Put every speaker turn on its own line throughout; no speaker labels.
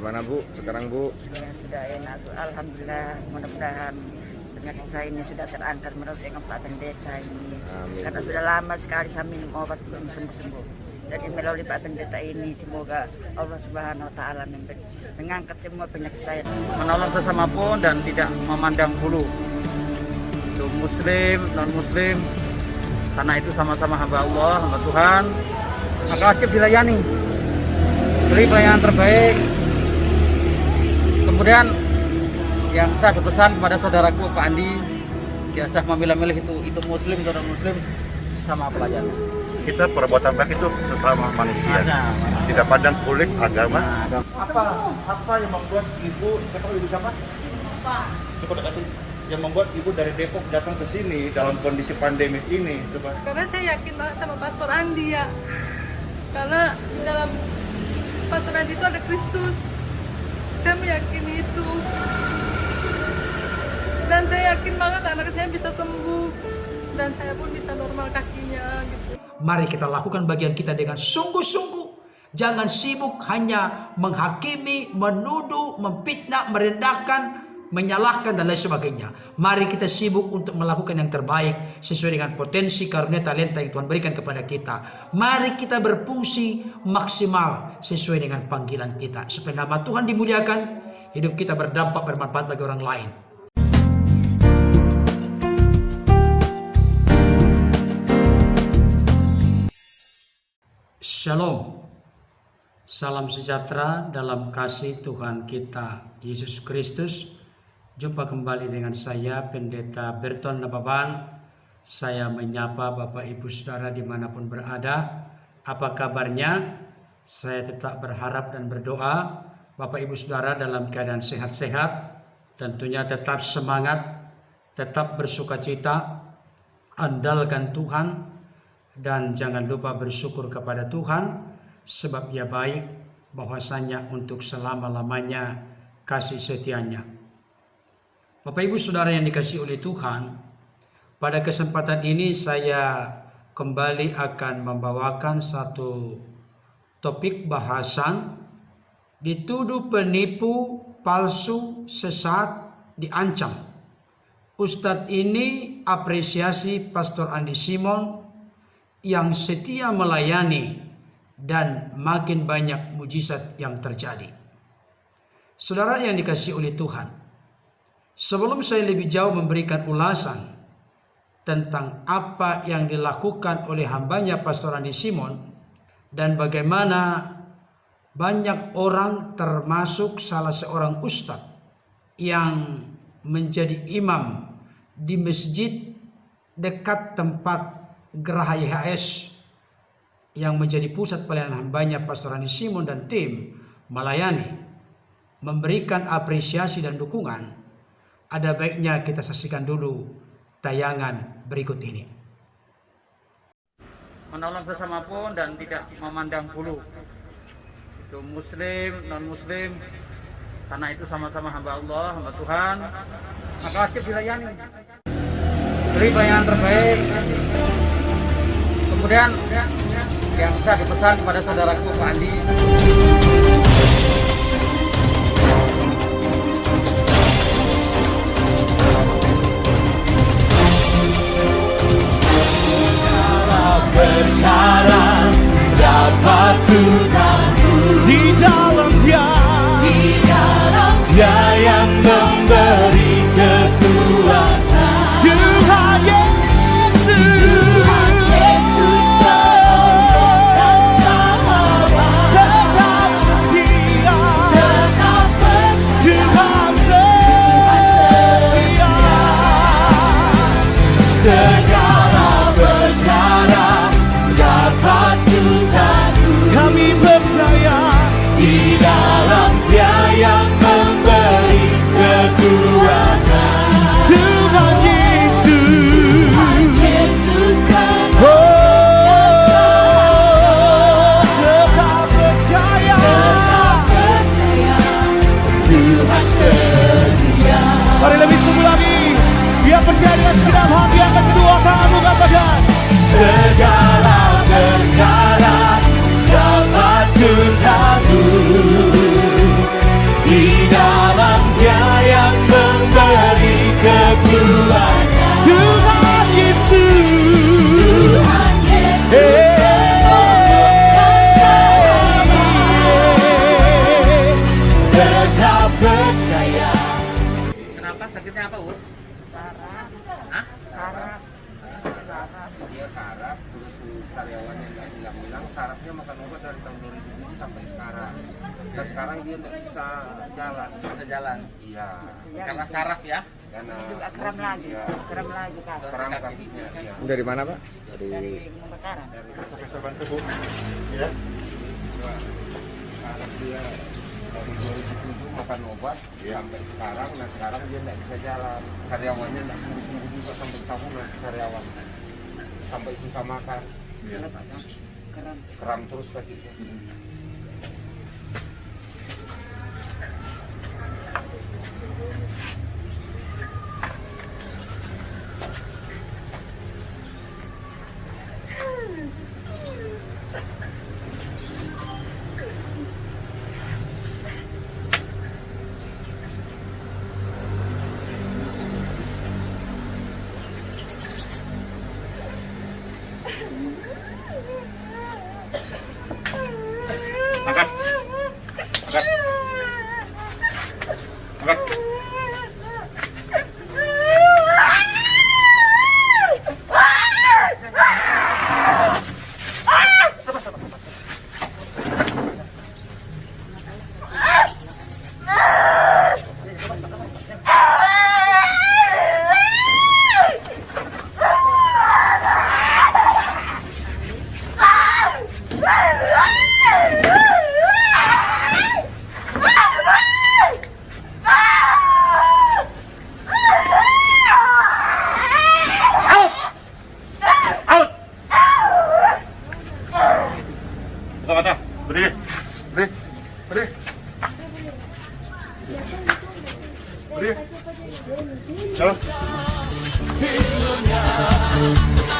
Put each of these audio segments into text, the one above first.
Gimana Bu sekarang Bu?
Ya, sudah enak, Alhamdulillah. Mudah-mudahan penyakit saya ini sudah terangkat menurut dengan Pak Pendeta ini.
Amin.
Karena sudah lama sekali saya minum obat belum sembuh-sembuh. Jadi melalui Pak Pendeta ini semoga Allah Subhanahu Wa Taala mengangkat semua penyakit saya.
Menolong sesama pun dan tidak memandang bulu. Itu Muslim, non Muslim, karena itu sama-sama hamba Allah, hamba Tuhan. Maka wajib dilayani. Beri pelayanan terbaik. Kemudian yang saya berpesan kepada saudaraku Pak Andi, biasa memilah-milih itu Muslim atau non Muslim, sama pelajaran.
Kita perbuatan baik itu sesama manusia, tidak pandang kulit, agama. Apa yang membuat ibu siapa? Yang membuat ibu dari Depok datang ke sini dalam kondisi pandemi ini, coba.
Karena saya yakin banget sama Pastor Andi ya, karena di dalam Pastor Andi itu ada Kristus. Saya meyakini itu, dan saya yakin banget anak saya bisa sembuh dan saya pun bisa normal kakinya gitu.
Mari kita lakukan bagian kita dengan sungguh-sungguh. Jangan sibuk hanya menghakimi, menuduh, memfitnah, merendahkan, menyalahkan dan lain sebagainya. Mari kita sibuk untuk melakukan yang terbaik sesuai dengan potensi karunia talenta yang Tuhan berikan kepada kita. Mari kita berfungsi maksimal sesuai dengan panggilan kita. Supaya nama Tuhan dimuliakan, hidup kita berdampak bermanfaat bagi orang lain. Shalom. Salam sejahtera dalam kasih Tuhan kita Yesus Kristus. Jumpa kembali dengan saya Pendeta Berton Nababan. Saya menyapa Bapak Ibu Saudara dimanapun berada. Apa kabarnya? Saya tetap berharap dan berdoa Bapak Ibu Saudara dalam keadaan sehat-sehat. Tentunya tetap semangat, tetap bersukacita, andalkan Tuhan, dan jangan lupa bersyukur kepada Tuhan sebab Dia baik, bahwasanya untuk selama-lamanya kasih setianya. Bapak Ibu Saudara yang dikasihi oleh Tuhan, pada kesempatan ini saya kembali akan membawakan satu topik bahasan, dituduh penipu, palsu, sesat, diancam. Ustadz ini apresiasi Pastor Andi Simon yang setia melayani dan makin banyak mujizat yang terjadi. Saudara yang dikasihi oleh Tuhan, sebelum saya lebih jauh memberikan ulasan tentang apa yang dilakukan oleh hambanya Pastor Andi Simon dan bagaimana banyak orang termasuk salah seorang ustadz yang menjadi imam di masjid dekat tempat Geraha YHS yang menjadi pusat pelayanan hambanya Pastor Andi Simon dan tim melayani, memberikan apresiasi dan dukungan, ada baiknya kita saksikan dulu tayangan berikut ini.
Menolong sesama pun dan tidak memandang bulu. Itu Muslim, non Muslim, karena itu sama-sama hamba Allah, hamba Tuhan. Maka wajib dilayani. Beri pelayanan terbaik. Kemudian yang saya berpesan kepada saudaraku Pak Andi,
perkara dapat ku di dalam Dia yang memberi kekuatan. Tuhan Yesus tetap percaya.
Kenapa? Sakitnya apa, Bu?
Saraf,
Hah?
saraf, saraf.
Dia saraf, terus sariawannya nggak hilang-hilang. Sarafnya makan obat dari tahun 2007 sampai sekarang. Dan sekarang dia nggak bisa jalan.
Bisa jalan.
Iya.
Karena saraf ya.
Karena
Ini juga kram lagi,
Iya.
kram lagi kak.
kram kakinya. Iya.
Dari mana Pak?
Dari pemekaran.
Bisa bantu Bu. Ya.
Saraf dia dari 2007 makan obat sampai sekarang. Nah sekarang dia nggak bisa jalan. Sariawannya nggak sembuh-sembuh juga sampai tahunan sariawan. Sampai susah makan.
Kram.
Kram terus kakinya.
Angkat. Angkat. Angkat. Buka mata. Berdiri. Berdiri. Berdiri. Berdiri. Jalan.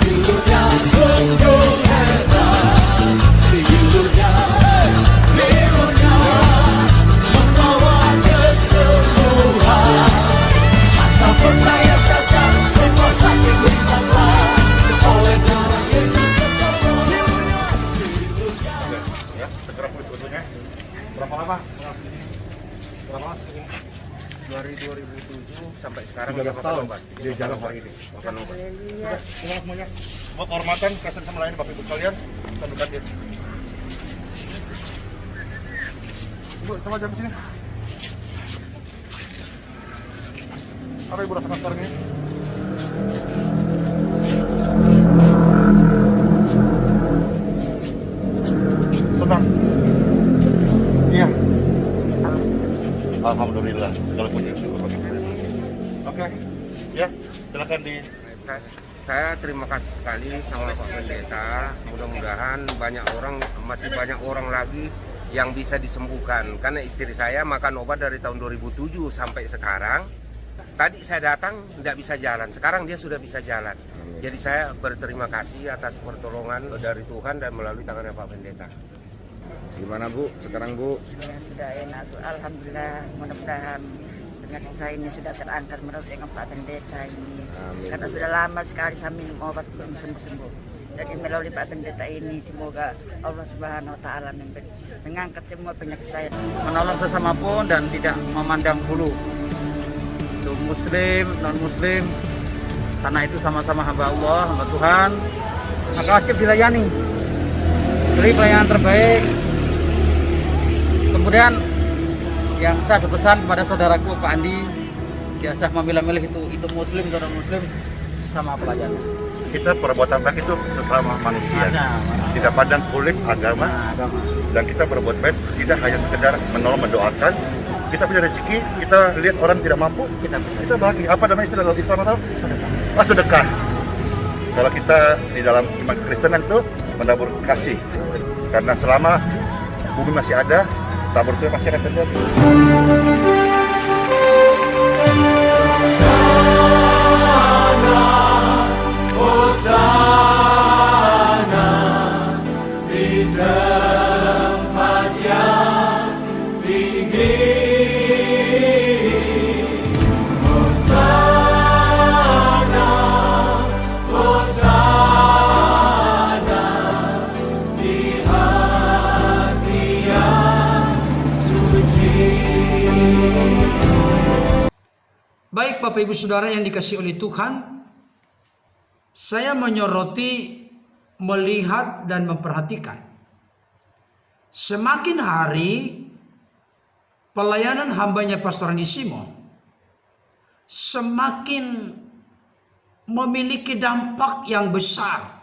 Filurnya sungguh hebat. Filurnya membawa kesembuhan. Asal percaya saja, semua sakit hilang. Oleh nama Yesus tertolong.
Ya, segera pulih sebetulnya. Berapa lama? Berapa lama?
Dari 2007 sampai sekarang
13
dia makan
tahun
obat.
dia jalan hari ini.
Makan obat.
Sudah, semua semuanya. Semua kehormatan, kasih sama lain Bapak Ibu sekalian. Kita berkati. Ibu, coba jam sini. Apa Ibu rasakan sekarang ini? Senang? Iya. Alhamdulillah. Segala puji syukur bagi Tuhan. Oke, ya silakan di.
Saya terima kasih sekali sama Pak Pendeta. Mudah-mudahan masih banyak orang lagi yang bisa disembuhkan. Karena istri saya makan obat dari tahun 2007 sampai sekarang. Tadi saya datang tidak bisa jalan, sekarang dia sudah bisa jalan. Jadi saya berterima kasih atas pertolongan dari Tuhan dan melalui tangannya Pak Pendeta.
Gimana Bu? Sekarang Bu?
Ya, sudah enak. Alhamdulillah, mudah-mudahan penyakit saya ini sudah terangkat menurut dengan Pak Pendeta ini.
Amin.
Karena sudah lama sekali saya minum obat belum sembuh-sembuh. Jadi melalui Pak Pendeta ini semoga Allah Subhanahu Wa Taala mengangkat semua penyakit saya.
Menolong sesama pun dan tidak memandang bulu. Untuk Muslim, non Muslim, karena itu sama-sama hamba Allah, hamba Tuhan. Maka wajib dilayani. Beri pelayanan terbaik. Kemudian yang saya ada pesan kepada saudaraku Pak Andi, biasa memilah-milih itu Muslim atau non Muslim, sama pelajaran.
Kita perbuatan baik itu sesama manusia. Tidak pandang kulit agama. Dan kita berbuat baik tidak hanya sekedar menolong, mendoakan. Kita punya rezeki, kita lihat orang tidak mampu, kita bagi. Apa namanya istilah dalam Islam atau? Sedekah. Kalau kita di dalam iman Kristen itu menabur kasih. Karena selama bumi masih ada, tabur itu masih akan terjadi.
Hosana di tempat yang tinggi. Hosana, Hosana di hati yang suci.
Baik Bapak Ibu Saudara yang dikasihi oleh Tuhan, saya menyoroti, melihat dan memperhatikan. Semakin hari pelayanan hambanya Pastor Andi Simon semakin memiliki dampak yang besar.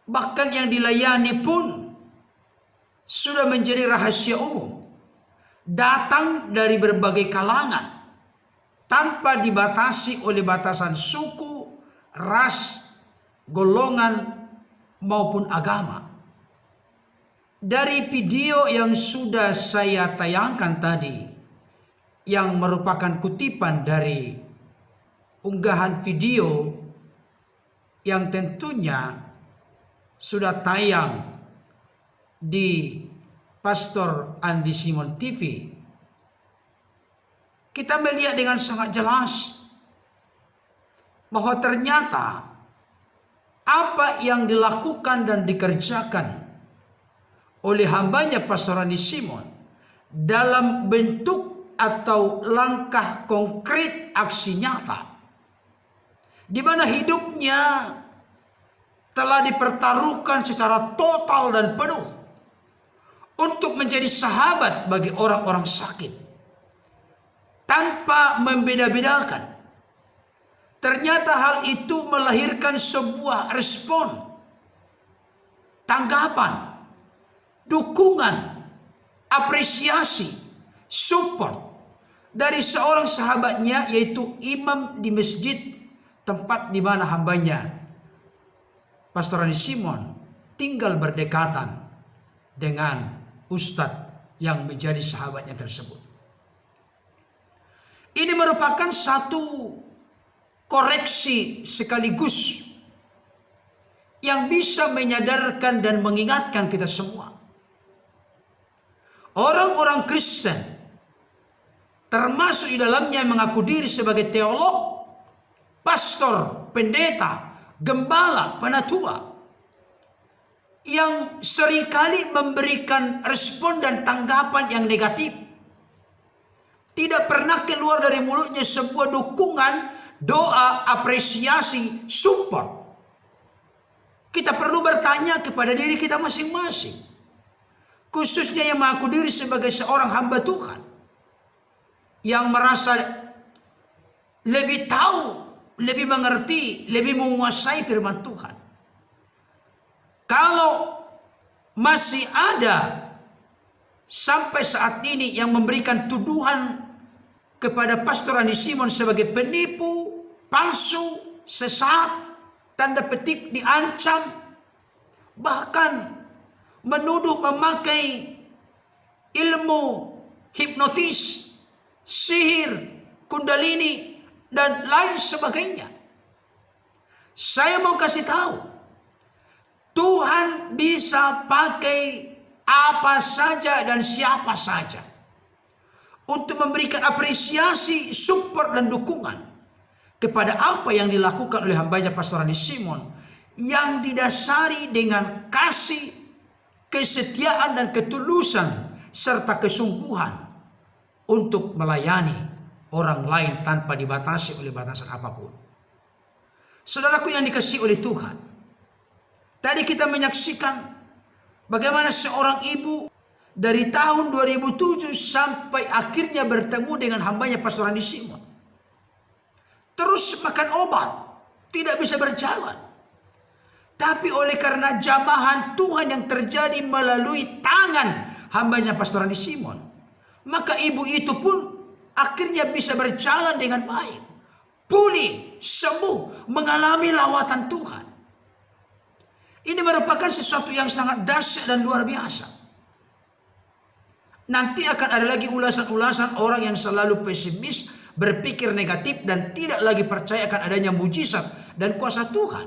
Bahkan yang dilayani pun sudah menjadi rahasia umum. Datang dari berbagai kalangan tanpa dibatasi oleh batasan suku, ras, golongan, maupun agama. Dari video yang sudah saya tayangkan tadi, yang merupakan kutipan dari unggahan video yang tentunya sudah tayang di Pastor Andi Simon TV, kita melihat dengan sangat jelas bahwa ternyata apa yang dilakukan dan dikerjakan oleh hambanya Pastor Andi Simon dalam bentuk atau langkah konkret aksi nyata, di mana hidupnya telah dipertaruhkan secara total dan penuh untuk menjadi sahabat bagi orang-orang sakit tanpa membeda-bedakan. Ternyata hal itu melahirkan sebuah respon, tanggapan, dukungan, apresiasi, support dari seorang sahabatnya, yaitu imam di masjid tempat di mana hambanya Pastor Andi Simon tinggal berdekatan dengan ustadz yang menjadi sahabatnya tersebut. Ini merupakan satu koreksi sekaligus yang bisa menyadarkan dan mengingatkan kita semua. Orang-orang Kristen, termasuk di dalamnya yang mengaku diri sebagai teolog, pastor, pendeta, gembala, penatua, yang seringkali memberikan respon dan tanggapan yang negatif. Tidak pernah keluar dari mulutnya sebuah dukungan, doa, apresiasi, support. Kita perlu bertanya kepada diri kita masing-masing, khususnya yang mengaku diri sebagai seorang hamba Tuhan, yang merasa lebih tahu, lebih mengerti, lebih menguasai firman Tuhan. Kalau masih ada sampai saat ini yang memberikan tuduhan kepada Pastor Andi Simon sebagai penipu, palsu, sesat, tanda petik diancam, bahkan menuduh memakai ilmu hipnotis, sihir, kundalini, dan lain sebagainya. Saya mau kasih tahu, Tuhan bisa pakai apa saja dan siapa saja untuk memberikan apresiasi, support, dan dukungan kepada apa yang dilakukan oleh hambanya Pastor Andi Simon, yang didasari dengan kasih, kesetiaan, dan ketulusan serta kesungguhan untuk melayani orang lain tanpa dibatasi oleh batasan apapun. Saudaraku yang dikasihi oleh Tuhan, tadi kita menyaksikan bagaimana seorang ibu dari tahun 2007 sampai akhirnya bertemu dengan hambanya Pastor Andi Simon, terus makan obat, tidak bisa berjalan. Tapi oleh karena jamahan Tuhan yang terjadi melalui tangan hambanya Pastor Andi Simon, maka ibu itu pun akhirnya bisa berjalan dengan baik, pulih, sembuh, mengalami lawatan Tuhan. Ini merupakan sesuatu yang sangat dahsyat dan luar biasa. Nanti akan ada lagi ulasan-ulasan orang yang selalu pesimis, berpikir negatif, dan tidak lagi percaya akan adanya mujizat dan kuasa Tuhan.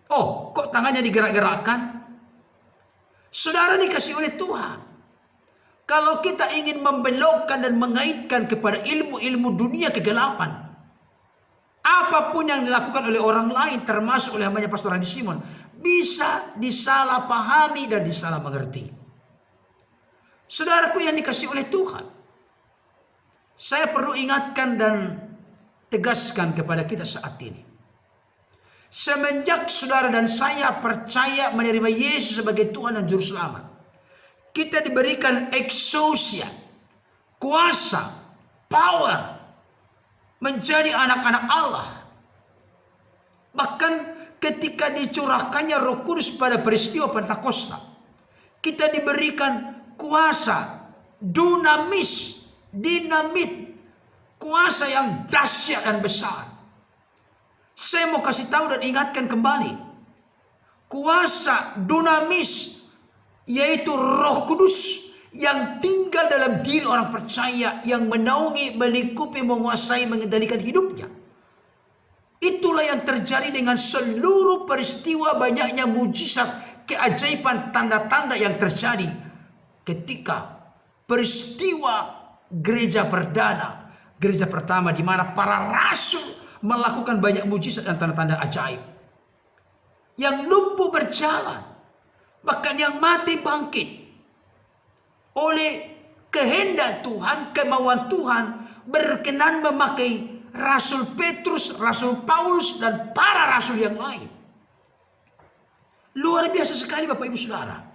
Oh, kok tangannya digerak-gerakkan? Saudara dikasih oleh Tuhan, kalau kita ingin membelokkan dan mengaitkan kepada ilmu-ilmu dunia kegelapan, apapun yang dilakukan oleh orang lain, termasuk oleh hambanya Pastor Andi Simon, bisa disalahpahami dan disalah mengerti. Saudaraku yang dikasih oleh Tuhan, saya perlu ingatkan dan tegaskan kepada kita saat ini. Semenjak saudara dan saya percaya menerima Yesus sebagai Tuhan dan Juru Selamat, kita diberikan exousia, kuasa, power, menjadi anak-anak Allah. Bahkan ketika dicurahkannya Roh Kudus pada peristiwa Pentakosta, kita diberikan kuasa, dunamis, dinamit, kuasa yang dahsyat dan besar. Saya mau kasih tahu dan ingatkan kembali, kuasa dunamis yaitu Roh Kudus yang tinggal dalam diri orang percaya, yang menaungi, melingkupi, menguasai, mengendalikan hidupnya. Itulah yang terjadi dengan seluruh peristiwa banyaknya mujizat, keajaiban, tanda-tanda yang terjadi ketika peristiwa gereja perdana, gereja pertama, di mana para rasul melakukan banyak mujizat dan tanda-tanda ajaib. Yang lumpuh berjalan, bahkan yang mati bangkit. Oleh kehendak Tuhan, kemauan Tuhan, berkenan memakai Rasul Petrus, Rasul Paulus, dan para rasul yang lain. Luar biasa sekali Bapak Ibu Saudara.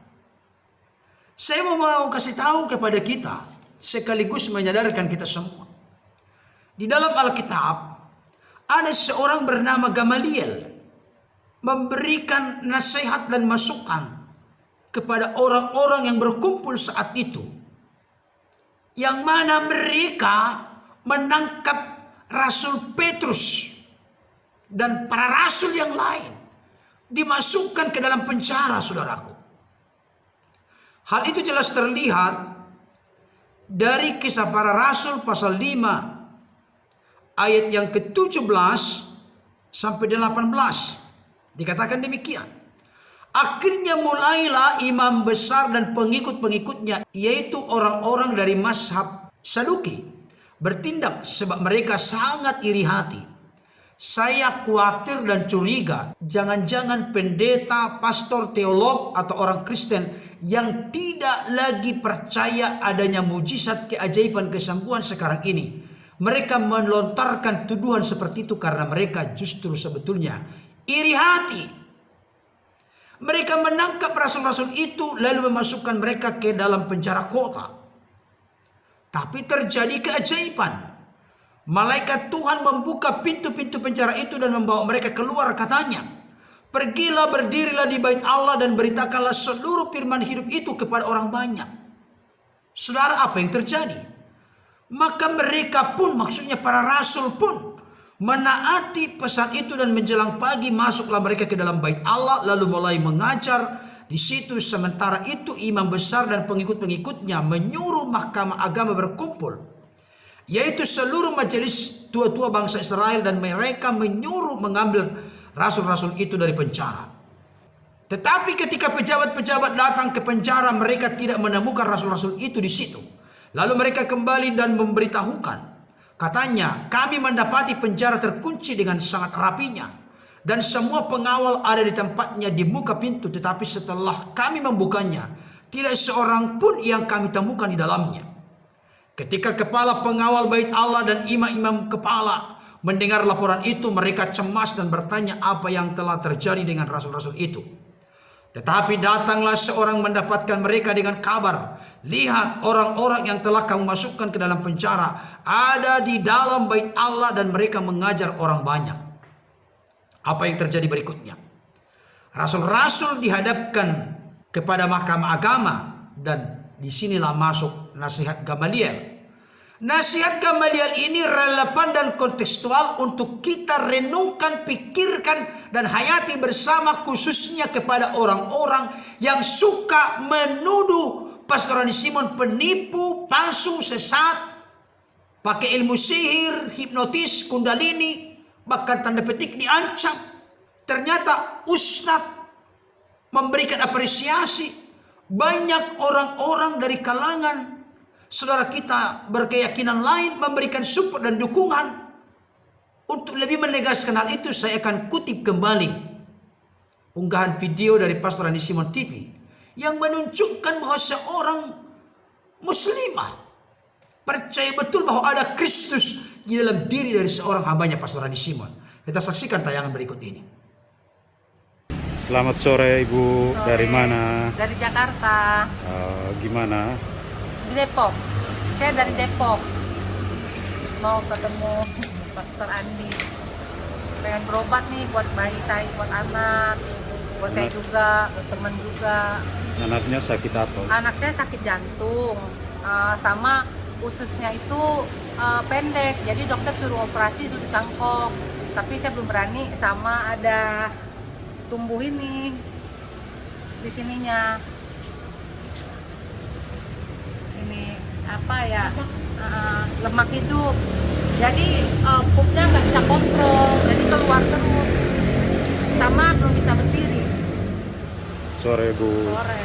Saya mau kasih tahu kepada kita, sekaligus menyadarkan kita semua. Di dalam Alkitab, ada seorang bernama Gamaliel, memberikan nasihat dan masukan kepada orang-orang yang berkumpul saat itu, yang mana mereka menangkap Rasul Petrus dan para rasul yang lain, dimasukkan ke dalam penjara, saudaraku. Hal itu jelas terlihat dari Kisah Para Rasul pasal 5 ayat yang ke-17 sampai 18. Dikatakan demikian. Akhirnya mulailah imam besar dan pengikut-pengikutnya, yaitu orang-orang dari mazhab Saduki, bertindak sebab mereka sangat iri hati. Saya khawatir dan curiga, jangan-jangan pendeta, pastor, teolog, atau orang Kristen yang tidak lagi percaya adanya mujizat, keajaiban, kesembuhan sekarang ini, mereka melontarkan tuduhan seperti itu karena mereka justru sebetulnya iri hati. Mereka menangkap rasul-rasul itu lalu memasukkan mereka ke dalam penjara kota. Tapi terjadi keajaiban. Malaikat Tuhan membuka pintu-pintu penjara itu dan membawa mereka keluar, katanya, pergilah, berdirilah di bait Allah dan beritakanlah seluruh firman hidup itu kepada orang banyak. Saudara, apa yang terjadi? Maka mereka pun, maksudnya para rasul pun, menaati pesan itu dan menjelang pagi masuklah mereka ke dalam bait Allah lalu mulai mengajar di situ. Sementara itu imam besar dan pengikut-pengikutnya menyuruh mahkamah agama berkumpul, yaitu seluruh majelis tua-tua bangsa Israel, dan mereka menyuruh mengambil rasul-rasul itu dari penjara. Tetapi ketika pejabat-pejabat datang ke penjara, mereka tidak menemukan rasul-rasul itu di situ. Lalu mereka kembali dan memberitahukan, katanya, kami mendapati penjara terkunci dengan sangat rapinya, dan semua pengawal ada di tempatnya di muka pintu. Tetapi setelah kami membukanya, tidak seorang pun yang kami temukan di dalamnya. Ketika kepala pengawal bait Allah dan imam-imam kepala mendengar laporan itu, mereka cemas dan bertanya apa yang telah terjadi dengan rasul-rasul itu. Tetapi datanglah seorang mendapatkan mereka dengan kabar, lihat, orang-orang yang telah kamu masukkan ke dalam penjara ada di dalam bait Allah dan mereka mengajar orang banyak. Apa yang terjadi berikutnya? Rasul-rasul dihadapkan kepada mahkamah agama, dan disinilah masuk nasihat Gamaliel. Nasihat Gamaliel ini relevan dan kontekstual untuk kita renungkan, pikirkan, dan hayati bersama, khususnya kepada orang-orang yang suka menuduh Pastor Rani Simon penipu, palsu, sesat, pakai ilmu sihir, hipnotis, kundalini, bahkan tanda petik diancam. Ternyata ustadz memberikan apresiasi. Banyak orang-orang dari kalangan saudara kita berkeyakinan lain memberikan support dan dukungan. Untuk lebih menegaskan hal itu, saya akan kutip kembali unggahan video dari Pastor Rani Simon TV yang menunjukkan bahwa seorang muslimah percaya betul bahwa ada Kristus di dalam diri dari seorang hambanya Pastor Andi Simon. Kita saksikan tayangan berikut ini.
Selamat sore Ibu, dari mana?
Dari Jakarta.
Gimana?
Di Depok. Saya dari Depok. Mau ketemu Pastor Andi. Pengen berobat nih buat bayi saya, buat anak. Buat saya juga, buat teman juga.
Anaknya sakit apa?
Anak saya sakit jantung. Sama ususnya itu pendek. Jadi dokter suruh operasi, suruh cangkok. Tapi saya belum berani, sama ada tumbuh ini di sininya. Ini apa ya? Lemak hidup. Jadi pupnya nggak bisa kontrol, jadi keluar terus. Sama belum bisa berdiri.
Sore Bu.
Sore.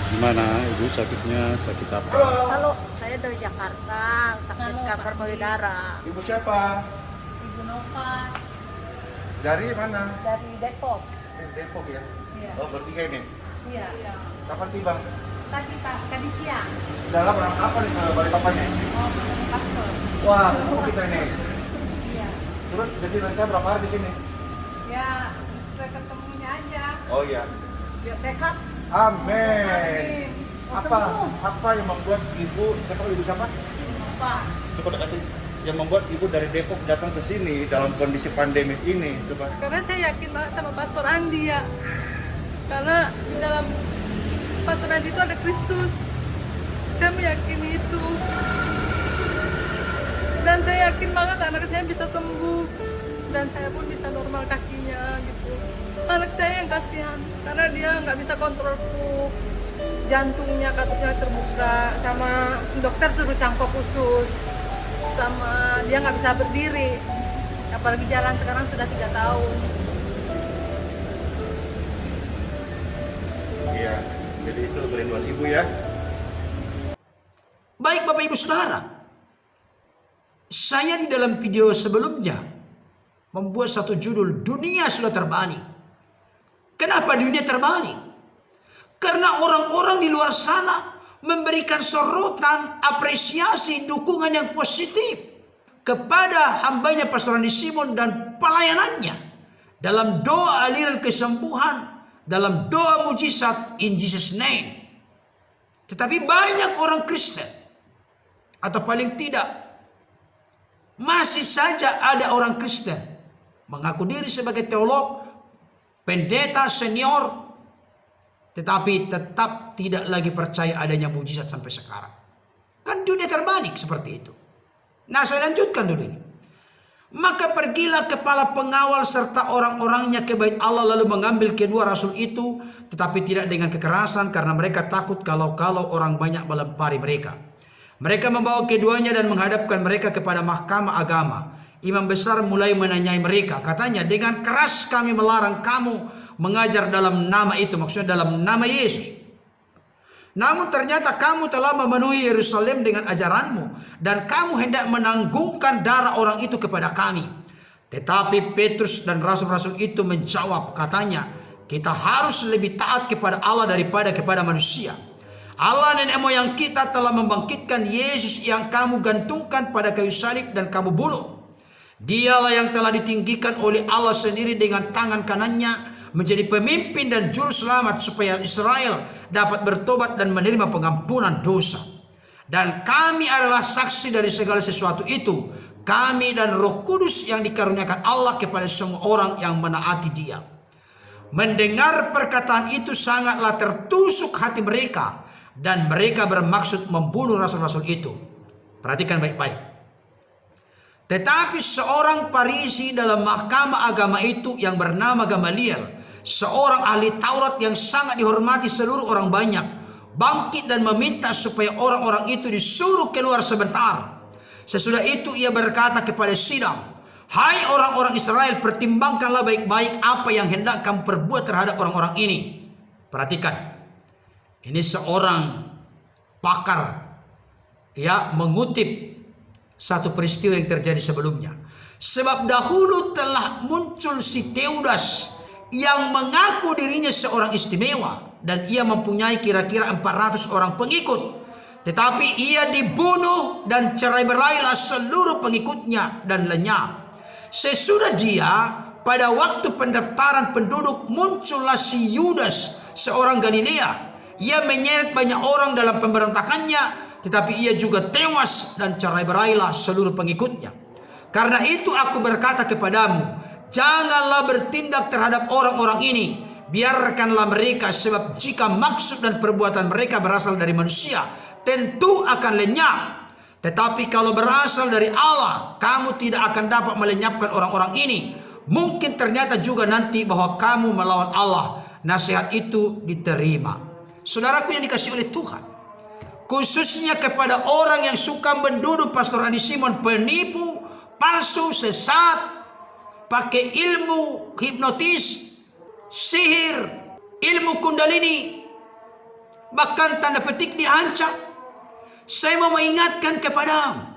Gimana Ibu sakitnya? Sakit apa?
Halo, saya dari Jakarta, sakit kanker payudara.
Ibu siapa?
Ibu Nova
Dari mana?
dari Depok.
Depok ya?
Iya.
Oh, bertiga ini?
Iya.
Kapan tiba?
Tadi Pak, tadi siang.
Dalam rangka apa nih balik papanya?
Oh, ketemu pastor.
Wah, ketemu kita ini.
Iya.
Terus jadi rencana berapa hari di sini?
Ya, saya ketemunya aja.
Oh iya.
Biar sehat.
Amin.
Oh,
Apa
sembuh.
apa yang membuat ibu siapa?
Pak.
Coba dekatin. Yang membuat ibu dari Depok datang ke sini dalam kondisi pandemi ini, coba.
Karena saya yakin banget sama Pastor Andi ya. Karena di dalam Pastor Andi itu ada Kristus. Saya meyakini itu. Dan saya yakin banget anak saya bisa sembuh. Dan saya pun bisa normal kakinya gitu. Anak saya yang kasihan. Karena dia nggak bisa kontrol pup. Jantungnya katanya terbuka. Sama dokter suruh cangkok khusus. Sama dia nggak bisa berdiri. Apalagi jalan sekarang sudah 3 tahun.
Iya, jadi itu kerinduan ibu ya.
Baik Bapak Ibu Saudara, saya di dalam video sebelumnya membuat satu judul, dunia sudah terbani. Kenapa dunia terbani? Karena orang-orang di luar sana memberikan sorotan, apresiasi, dukungan yang positif kepada hambanya Pastor Andi Simon dan pelayanannya dalam doa aliran kesembuhan, dalam doa mujizat in Jesus name. Tetapi banyak orang Kristen, atau paling tidak masih saja ada orang Kristen mengaku diri sebagai teolog, pendeta senior, tetapi tetap tidak lagi percaya adanya mujizat sampai sekarang. Kan dunia terbalik seperti itu. Nah, saya lanjutkan dulu ini. Maka pergilah kepala pengawal serta orang-orangnya ke bait Allah lalu mengambil kedua rasul itu, tetapi tidak dengan kekerasan karena mereka takut kalau orang banyak melempari mereka. Mereka membawa keduanya dan menghadapkan mereka kepada mahkamah agama. Imam besar mulai menanyai mereka, katanya, dengan keras kami melarang kamu mengajar dalam nama itu, maksudnya dalam nama Yesus. Namun ternyata kamu telah memenuhi Yerusalem dengan ajaranmu dan kamu hendak menanggungkan darah orang itu kepada kami. Tetapi Petrus dan rasul-rasul itu menjawab, katanya, kita harus lebih taat kepada Allah daripada kepada manusia. Allah nenek moyang kita telah membangkitkan Yesus yang kamu gantungkan pada kayu salib dan kamu bunuh. Dialah yang telah ditinggikan oleh Allah sendiri dengan tangan kanannya menjadi pemimpin dan juru selamat supaya Israel dapat bertobat dan menerima pengampunan dosa. Dan kami adalah saksi dari segala sesuatu itu, kami dan Roh Kudus yang dikaruniakan Allah kepada semua orang yang menaati Dia. Mendengar perkataan itu sangatlah tertusuk hati mereka dan mereka bermaksud membunuh rasul-rasul itu. Perhatikan baik-baik. Tetapi seorang Farisi dalam mahkamah agama itu yang bernama Gamaliel, seorang ahli Taurat yang sangat dihormati seluruh orang banyak, bangkit dan meminta supaya orang-orang itu disuruh keluar sebentar. Sesudah itu ia berkata kepada sidang, hai orang-orang Israel, pertimbangkanlah baik-baik apa yang hendak kamu perbuat terhadap orang-orang ini. Perhatikan, ini seorang pakar ya mengutip satu peristiwa yang terjadi sebelumnya. Sebab dahulu telah muncul si Teudas yang mengaku dirinya seorang istimewa dan ia mempunyai kira-kira 400 orang pengikut. Tetapi ia dibunuh dan cerai-berailah seluruh pengikutnya dan lenyap. Sesudah dia, pada waktu pendaftaran penduduk, muncullah si Yudas, seorang Galilea. Ia menyeret banyak orang dalam pemberontakannya, tetapi ia juga tewas dan cerai-berailah seluruh pengikutnya. Karena itu aku berkata kepadamu, janganlah bertindak terhadap orang-orang ini. Biarkanlah mereka, sebab jika maksud dan perbuatan mereka berasal dari manusia, tentu akan lenyap. Tetapi kalau berasal dari Allah, kamu tidak akan dapat melenyapkan orang-orang ini. Mungkin ternyata juga nanti bahwa kamu melawan Allah. Nasihat itu diterima. Saudaraku yang dikasihi oleh Tuhan, khususnya kepada orang yang suka menduduh Pastor Andi Simon penipu, palsu, sesat, pakai ilmu hipnotis, sihir, ilmu kundalini, bahkan tanda petik diancam. Saya mau mengingatkan kepadamu,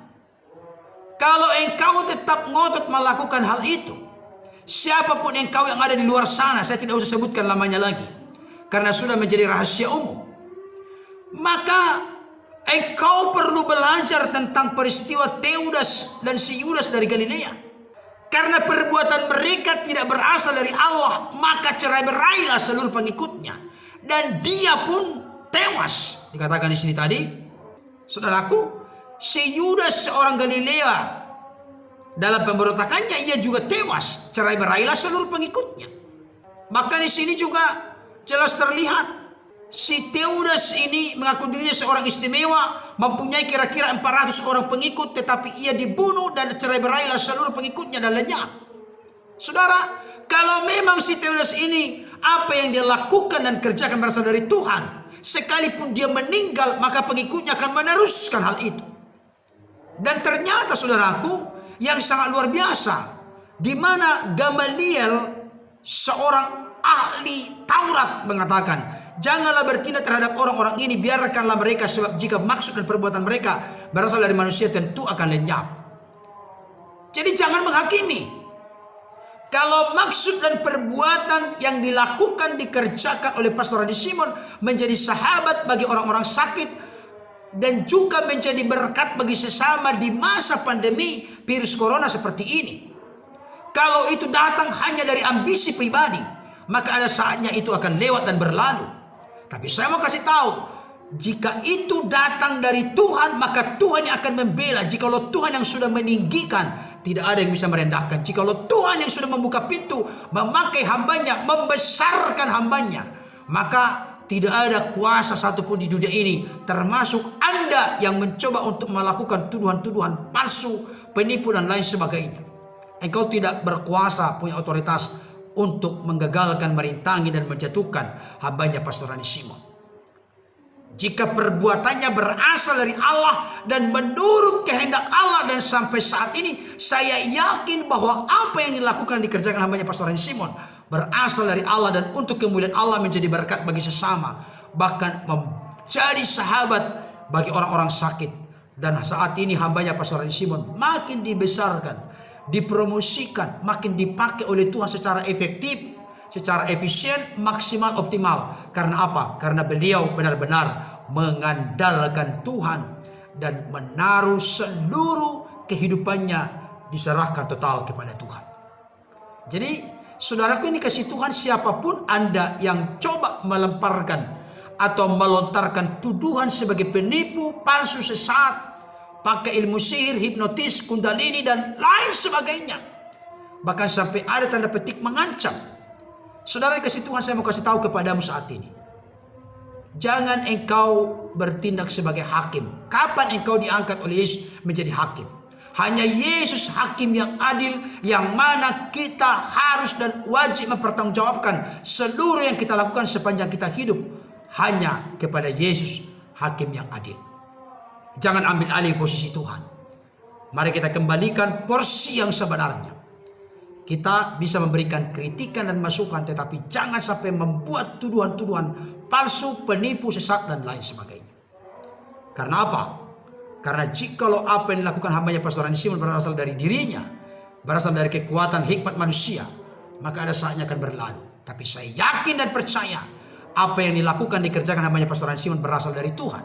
kalau engkau tetap ngotot melakukan hal itu, siapapun engkau yang ada di luar sana, saya tidak usah sebutkan namanya lagi, karena sudah menjadi rahasia umum, maka engkau perlu belajar tentang peristiwa Teudas dan si Yudas dari Galilea. Karena perbuatan mereka tidak berasal dari Allah, maka cerai-berailah seluruh pengikutnya, dan dia pun tewas. Dikatakan di sini tadi, saudaraku, si Yudas seorang Galilea, dalam pemberontakannya ia juga tewas, cerai-berailah seluruh pengikutnya. Bahkan di sini juga jelas terlihat si Teudas ini mengaku dirinya seorang istimewa, mempunyai kira-kira 400 orang pengikut, tetapi ia dibunuh dan cerai-berailah seluruh pengikutnya dan lenyap. Saudara, kalau memang si Teudas ini apa yang dia lakukan dan kerjakan berasal dari Tuhan, sekalipun dia meninggal, maka pengikutnya akan meneruskan hal itu. Dan ternyata saudaraku, yang sangat luar biasa, di mana Gamaliel, seorang ahli Taurat, mengatakan, janganlah bertindak terhadap orang-orang ini, biarkanlah mereka, sebab jika maksud dan perbuatan mereka berasal dari manusia, tentu akan lenyap. Jadi jangan menghakimi. Kalau maksud dan perbuatan yang dilakukan, dikerjakan oleh Pastor Andi Simon menjadi sahabat bagi orang-orang sakit, dan juga menjadi berkat bagi sesama di masa pandemi virus corona seperti ini, kalau itu datang hanya dari ambisi pribadi, maka ada saatnya itu akan lewat dan berlalu. Tapi saya mau kasih tahu, jika itu datang dari Tuhan, maka Tuhan yang akan membela. Jikalau Tuhan yang sudah meninggikan, tidak ada yang bisa merendahkan. Jikalau Tuhan yang sudah membuka pintu, memakai hambanya, membesarkan hambanya, maka tidak ada kuasa satupun di dunia ini, termasuk Anda yang mencoba untuk melakukan tuduhan-tuduhan palsu, penipu dan lain sebagainya. Engkau tidak berkuasa, punya otoritas untuk menggagalkan, merintangi dan menjatuhkan hambanya Pastor Andi Simon. Jika perbuatannya berasal dari Allah dan menurut kehendak Allah, dan sampai saat ini saya yakin bahwa apa yang dilakukan, dikerjakan hambanya Pastor Andi Simon berasal dari Allah dan untuk kemuliaan Allah, menjadi berkat bagi sesama, bahkan menjadi sahabat bagi orang-orang sakit. Dan saat ini hambanya Pastor Andi Simon makin dibesarkan, dipromosikan, makin dipakai oleh Tuhan secara efektif, secara efisien, maksimal, optimal. Karena apa? Karena beliau benar-benar mengandalkan Tuhan dan menaruh seluruh kehidupannya, diserahkan total kepada Tuhan. Jadi saudaraku ini kasih Tuhan, siapapun Anda yang coba melemparkan atau melontarkan tuduhan sebagai penipu, palsu, sesat, pakai ilmu sihir, hipnotis, kundalini dan lain sebagainya, bahkan sampai ada tanda petik mengancam, saudara kasih Tuhan, saya mau kasih tahu kepadamu saat ini, jangan engkau bertindak sebagai hakim. Kapan engkau diangkat oleh Yesus menjadi hakim? Hanya Yesus hakim yang adil, yang mana kita harus dan wajib mempertanggungjawabkan seluruh yang kita lakukan sepanjang kita hidup. Hanya kepada Yesus hakim yang adil. Jangan ambil alih posisi Tuhan. Mari kita kembalikan porsi yang sebenarnya. Kita bisa memberikan kritikan dan masukan, tetapi jangan sampai membuat tuduhan-tuduhan palsu, penipu, sesat dan lain sebagainya. Karena apa? Karena jikalau apa yang dilakukan hambanya Pastor Andi Simon berasal dari dirinya, berasal dari kekuatan hikmat manusia, maka ada saatnya akan berlalu. Tapi saya yakin dan percaya apa yang dilakukan, dikerjakan hambanya Pastor Andi Simon berasal dari Tuhan.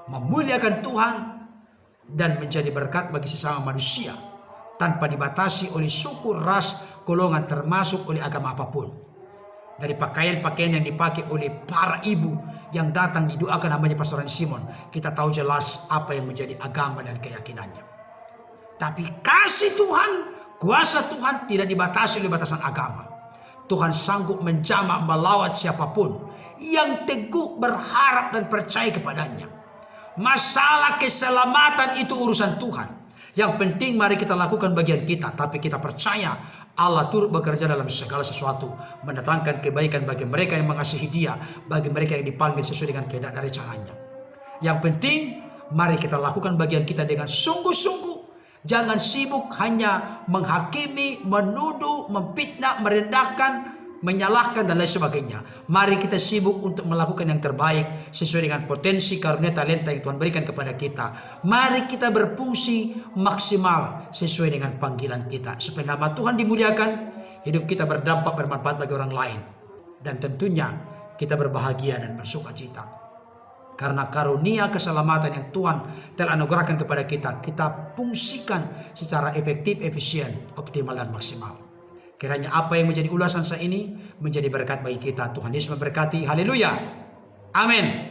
memuliakan Tuhan, dan menjadi berkat bagi sesama manusia tanpa dibatasi oleh suku, ras, golongan, termasuk oleh agama apapun. Dari pakaian-pakaian yang dipakai oleh para ibu yang datang didoakan hambanya Pastor Rani Simon, kita tahu jelas apa yang menjadi agama dan keyakinannya. Tapi kasih Tuhan, kuasa Tuhan tidak dibatasi oleh batasan agama. Tuhan sanggup menjamah melawat siapapun yang teguh berharap dan percaya kepadanya. Masalah keselamatan itu urusan Tuhan. Yang penting mari kita lakukan bagian kita, tapi kita percaya Allah turut bekerja dalam segala sesuatu, mendatangkan kebaikan bagi mereka yang mengasihi Dia, bagi mereka yang dipanggil sesuai dengan kehendak dari caranya. Yang penting mari kita lakukan bagian kita dengan sungguh-sungguh. Jangan sibuk hanya menghakimi, menuduh, memfitnah, merendahkan, menyalahkan dan lain sebagainya. Mari kita sibuk untuk melakukan yang terbaik sesuai dengan potensi, karunia, talenta yang Tuhan berikan kepada kita. Mari kita berfungsi maksimal sesuai dengan panggilan kita, supaya nama Tuhan dimuliakan, hidup kita berdampak, bermanfaat bagi orang lain, dan tentunya kita berbahagia dan bersuka cita karena karunia keselamatan yang Tuhan telah anugerahkan kepada kita. Kita fungsikan secara efektif, efisien, optimal dan maksimal. Kiranya apa yang menjadi ulasan saya ini menjadi berkat bagi kita. Tuhan Yesus memberkati. Haleluya. Amin.